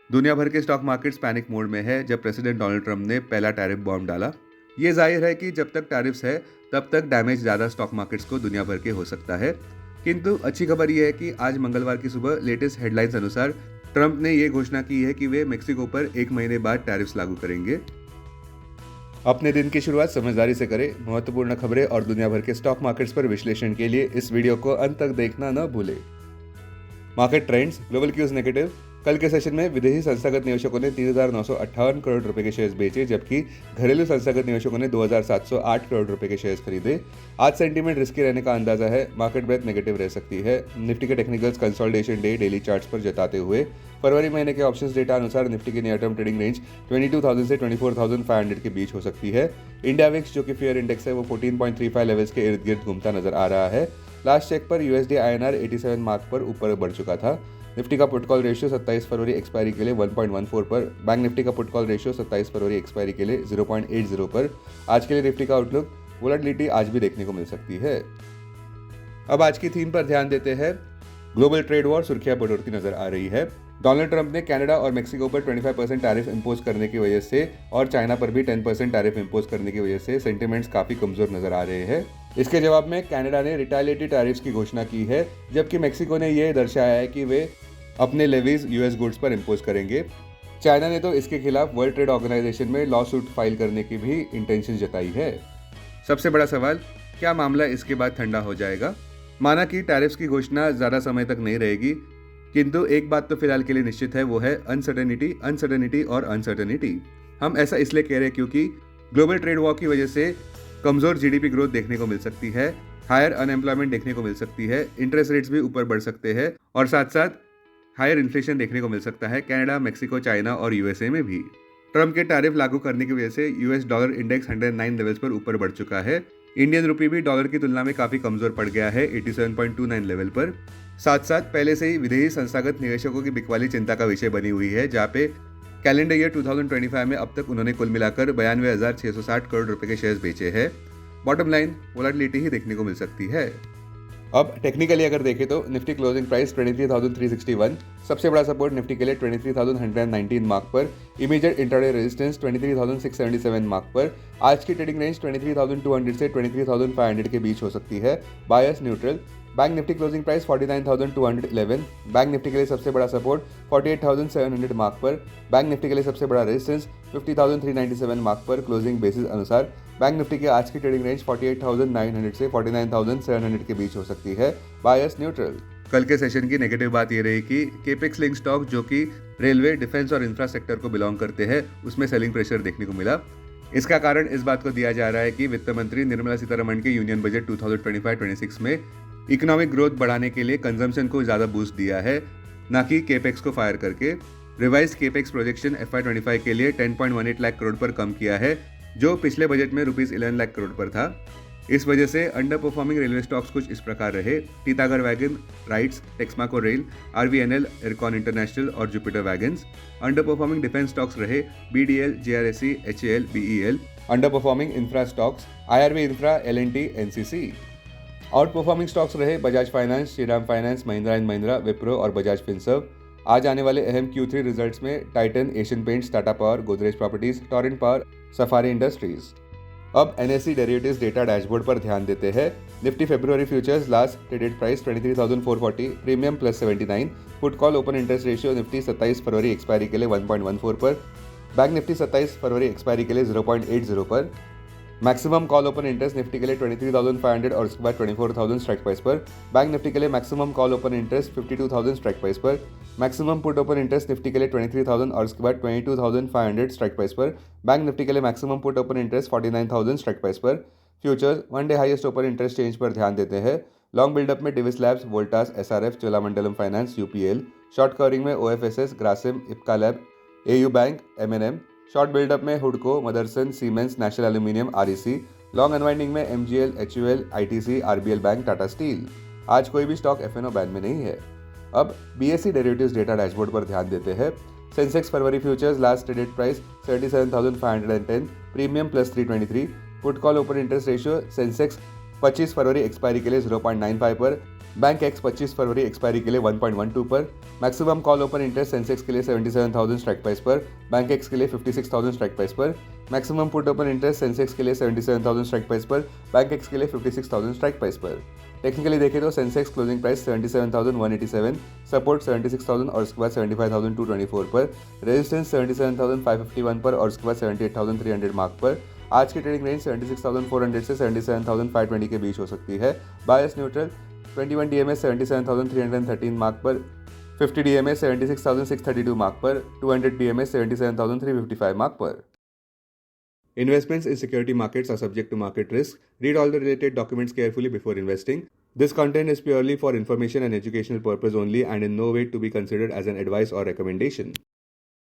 दुनिया भर के स्टॉक मार्केट्स पैनिक मोड में है जब प्रेसिडेंट डोनाल्ड ट्रंप ने पहला टैरिफ बॉम्ब डाला। ये जाहिर है कि जब तक टैरिफ्स है तब तक डैमेज ज़्यादा स्टॉक मार्केट्स को दुनिया भर के हो सकता है। किंतु अच्छी खबर यह है कि आज मंगलवार की सुबह लेटेस्ट हेडलाइंस अनुसार ट्रंप ने ये घोषणा की है कि वे मेक्सिको पर 1 महीने बाद टैरिफ्स लागू करेंगे। अपने दिन की शुरुआत समझदारी से करें। महत्वपूर्ण खबरें और दुनिया भर के स्टॉक मार्केट्स पर विश्लेषण के लिए इस वीडियो को अंत तक देखना न भूलें। Market trends, global cues negative. कल के सेशन में विदेशी संस्थागत निवेशकों ने 3,958 करोड़ रुपए के शेयर्स बेचे, जबकि घरेलू संस्थागत निवेशकों ने 2,708 करोड़ रुपए के शेयर्स खरीदे। आज सेंटीमेंट रिस्की रहने का अंदाजा है, मार्केट ब्रेथ नेगेटिव रह सकती है। निफ्टी के technicals consolidation day daily charts पर जताते हुए फरवरी महीने के ऑप्शंस डेटा अनुसार निफ्टी की नियर टर्म ट्रेडिंग रेंज 22,000 से 24,500 के बीच हो सकती है। इंडिया विक्स, जो कि फेयर इंडेक्स है, वो 14.35 लेवल्स के इर्द गिर्द घूमता नजर आ रहा है। लास्ट चेक पर यूएसडी आईएनआर 87 मार्क पर ऊपर बढ़ चुका था। निफ्टी का पुट कॉल रेशियो 27 फरवरी एक्सपायरी के लिए 1.14 पर, बैंक निफ्टी का पुट कॉल रेशियो 27 फरवरी एक्सपायरी के लिए 0.80 पर। आज के लिए निफ्टी का आउटलुक, वोलेटिलिटी आज भी देखने को मिल सकती है। अब आज की थीम पर ध्यान देते हैं। ग्लोबल ट्रेड वॉर, सुर्खियां बढ़ती नजर आ रही है। डोनाल्ड ट्रंप ने कनाडा और मेक्सिको पर 25% टैरिफ इंपोज करने की वजह से और चाइना पर भी 10% टैरिफ इंपोज करने की वजह से सेंटिमेंट्स काफी कमजोर नजर आ रहे हैं। इसके जवाब में कनाडा ने रिटालिएटरी टैरिफ्स की घोषणा की है, जबकि मेक्सिको ने यह दर्शाया है कि वे अपने लेवीज यूएस गुड्स पर इंपोज करेंगे। चाइना ने तो इसके खिलाफ वर्ल्ड ट्रेड ऑर्गेनाइजेशन में लॉ सूट फाइल करने की भी इंटेंशन जताई है। सबसे बड़ा सवाल, क्या मामला इसके बाद ठंडा हो जाएगा? माना कि टैरिफ्स की घोषणा ज्यादा समय तक नहीं रहेगी, किंतु एक बात तो फिलहाल के लिए निश्चित है, वो है अनसर्टेनिटी और अनसर्टेनिटी। हम ऐसा इसलिए कह रहे हैं क्योंकि ग्लोबल ट्रेड वॉर की वजह से कमजोर जीडीपी ग्रोथ देखने को मिल सकती है, हायर अनएम्प्लॉयमेंट देखने को मिल सकती है, इंटरेस्ट रेट्स भी ऊपर बढ़ सकते हैं और साथ साथ हायर इन्फ्लेशन देखने को मिल सकता है कनाडा, मेक्सिको, चाइना और यूएसए में भी। ट्रंप के टैरिफ लागू करने की वजह से यूएस डॉलर इंडेक्स 109 लेवल्स पर ऊपर बढ़ चुका है। इंडियन रुपी भी डॉलर की तुलना में काफी कमजोर पड़ गया है 87.29 लेवल पर। साथ साथ पहले से ही विदेशी संस्थागत निवेशकों की बिकवाली चिंता का विषय बनी हुई है, जहाँ पे कैलेंडर ईयर 2025 में अब तक उन्होंने कुल मिलाकर 92,660 करोड़ रुपए के शेयर्स बेचे हैं। बॉटम लाइन, वोलेटिलिटी ही देखने को मिल सकती है। अब टेक्निकली अगर देखें तो निफ्टी क्लोजिंग प्राइस 23,361, सबसे बड़ा सपोर्ट निफ्टी के लिए 23,119 मार्क पर, इमीडिएट इंट्राडे रेजिस्टेंस 23,677 मार्क पर। आज की ट्रेडिंग रेंज 23,200 से 23,500 के बीच हो सकती है, bias neutral. Bank Nifty closing price 49,211, bank Nifty के लिए सबसे बड़ा सपोर्ट 48,700 मार्क पर, बैंक निफ्टी के लिए सबसे बड़ा रेजिस्टेंस 50,397 मार्क पर। क्लोजिंग बेसिस अनुसार बैंक निफ्टी की आज की ट्रेडिंग रेंज 48,900 से 49,700 के बीच हो सकती है, बायस न्यूट्रल। कल के सेशन की नेगेटिव बात यह रही कि केपेक्स लिंक स्टॉक, जो कि रेलवे, डिफेंस और इंफ्रास्ट्रक्चर को बिलोंग करते हैं, उसमें सेलिंग प्रेशर देखने को मिला। इसका कारण इस बात को दिया जा रहा है कि वित्त मंत्री निर्मला सीतारमण के यूनियन बजट 2025-26 में इकोनॉमिक ग्रोथ बढ़ाने के लिए कंजम्पशन को ज्यादा बूस्ट दिया है, न कि केपेक्स को फायर करके। रिवाइज केपेक्स प्रोजेक्शन FY25 के लिए 10.18 लाख करोड़ पर कम किया है, जो पिछले बजट में ₹11 लाख करोड़ पर था। इस वजह से अंडर परफॉर्मिंग रेलवे स्टॉक्स कुछ इस प्रकार रहे: Titagarh wagon, RITES, Texmaco rail, RVNL, Ircon international और Jupiter wagons. Under performing defence stocks रहे BDL, JRSE, HAL, BEL। Under performing infra stocks IRB infra, L&T, NCC। Out performing stocks रहे Bajaj finance, Shriram finance, Mahindra and Mahindra, Wipro और Bajaj Finserv. आज आने वाले अहम Q3 रिजल्ट्स में Titan, Asian paints, Tata power, Godrej properties, Torrent power, Safari industries. अब NSE derivatives data dashboard पर ध्यान देते हैं। निफ्टी फरवरी futures last traded price 23,440, premium +79, put call open interest ratio Nifty 27 फरवरी एक्सपायरी के लिए 1.14 पर, बैंक निफ्टी 27 फरवरी एक्सपायरी के लिए 0.80 पर, maximum call open interest Nifty के लिए 23,500 और उसके बाद 24,000 स्ट्राइक प्राइस पर, बैंक निफ्टी के लिए maximum call open interest 52,000 strike price पर, maximum put open interest Nifty के लिए 23,000 और उसके बाद 22,500 स्ट्राइक प्राइस पर, बैंक निफ्टी के लिए maximum put open interest 49,000 strike price पर। Futures one day highest open interest change पर ध्यान देते हैं। लॉन्ग बिल्डअप में Divi's labs, Voltas, SRF, Cholamandalam finance, UPL। Short covering में OFSS, Grasim, Ipca lab, AU bank, MNM। Short buildup में हुडको, Motherson, Siemens, national aluminium, REC। Long unwinding में MGL, HUL, ITC, RBL bank, Tata steel. आज कोई भी स्टॉक FNO बैन में नहीं है। अब BSE डेरिवेटिव्स डेटा डैशबोर्ड पर ध्यान देते हैं। सेंसेक्स फरवरी futures last traded price 37,510, premium +323, put call open interest ratio Sensex 25 फरवरी एक्सपायरी के लिए 0.95 पर, बैंक एक्स 25 फरवरी एक्सपायरी के लिए 1.12 पर, maximum call open interest Sensex के लिए 77,000 स्ट्राइक प्राइस पर, बैंक एक्स के लिए 56,000 स्ट्राइक प्राइस पर, maximum put open interest Sensex के लिए 77,000 स्ट्राइक प्राइस पर, बैंक एक्स के लिए 56,000 स्ट्राइक प्राइस पर। टेक्निकली देखें तो सेंसेक्स क्लोजिंग प्राइस 77,187, सपोर्ट 76,000 और उसके बाद 75,224 पर, रेजिस्टेंस 77,551 पर और उसके बाद 78,300 मार्क पर। आज की ट्रेडिंग रेंज 76,400 से 77,520 के बीच हो सकती है। बायस न्यूट्रल 21 DMA 77,313 मार्क पर, 50 DMA 76,632 मार्क पर, 200 DMA 77,355 मार्क पर। Investments in security markets are subject to market risk. Read all the related documents carefully before investing. This content is purely for information and educational purpose only and in no way to be considered as an advice or recommendation.